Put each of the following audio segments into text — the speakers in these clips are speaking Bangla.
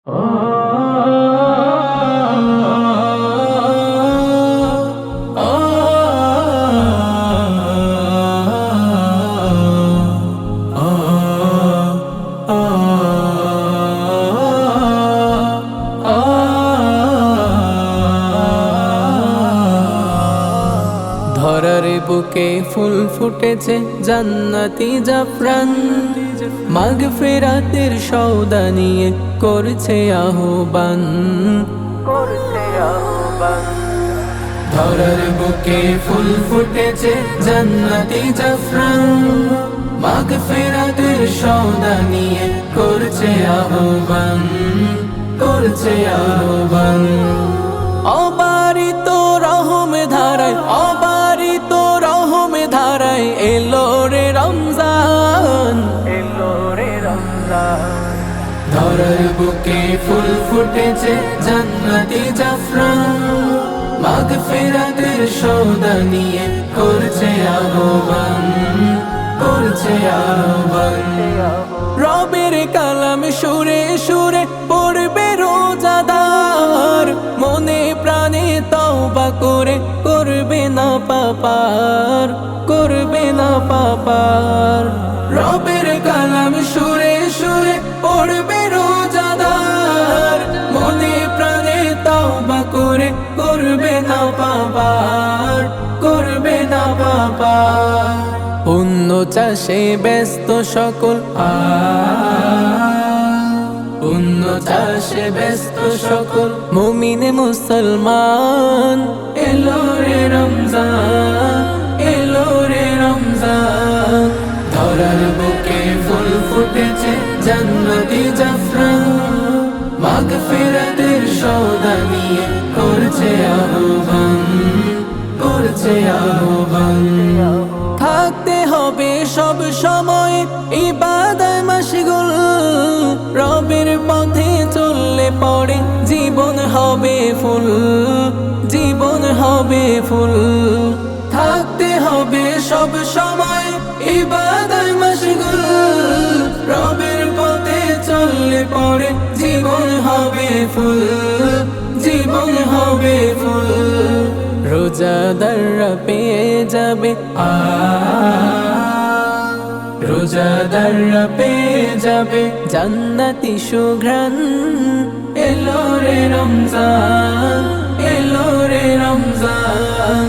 ধরার বুকে ফুল ফুটেছে জান্নাতি জাফরান, মাগফিরাতের সওদা নিয়ে করছে আহ্বান। ধরার বুকে ফুল ফুটেছে জান্নাতি জাফরান, মাগফিরাতের সওদা নিয়ে করছে আহ্বান, করছে আহ্বান। অবারিত রহম ধারায়, অবারিত রহম ধারায় এলো রে রমজান, এলো রে রমজান। ধরার বুকে ফুল ফুটেছে জান্নাতি জাফরান, মাগফিরাতের সওদা নিয়ে করছে আহ্বান, করছে আহ্বান। রবের কালাম সুরে সুরে পড়বে রোজাদার, মনে প্রাণে তওবা করে করবে না পাপার, করবে না পাপার। রবের কালাম সুরে সুরে পড়বে রোজাদার, মনে প্রাণে তওবা করে করবে না পাপার, করবে না পাপার। পুণ্য চাষে ব্যস্ত সকল, পুণ্য চাষে ব্যস্ত সকল মুমিন মুসলমান। এলো রে রমজান, এলো রে রমজান। ধরার বুকে ফুল ফুটেছে জান্নাতি জাফরান, মাগফিরাতের সওদা নিয়ে করছে আহ্বান, করছে আহ্বান। থাকতে হবে সব সময় ইবাদতে মাশগুল, রবের পথে চললে পড়ে জীবন হবে ফুল, জীবন হবে ফুল। থাকতে হবে সব সময় ইবাদতে মাশগুল, রবের পথে চললে পড়ে জীবন হবে ফুল, জীবন হবে ফুল। রোজাদাররা পেয়ে যাবে, রোজাদাররা পেয়ে যাবে জান্নাতি সুঘ্রাণ। এলো রে রমজান, এলো রে রমজান।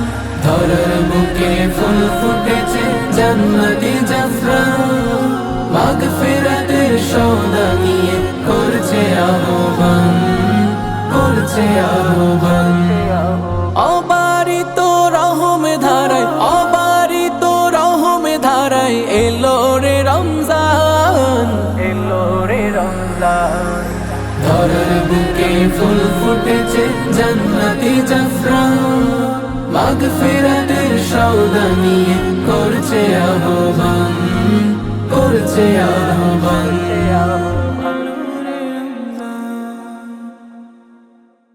ধরার বুকে ফুল ফুটেছে জান্নাতি জাফরান, মাগফিরাতের সওদা নিয়ে করছে আহ্বান, করছে আহ্বান। অবারিত রহম ধারায়, অবারিত রহম ধারায় এলো রে রমজান, এলো রে রমজান। ধরার বুকে ফুল ফুটেছে জান্নাতি জাফরান, মাগফিরাতের সওদা নিয়ে করছে আহ্বান, করছে আহ্বান।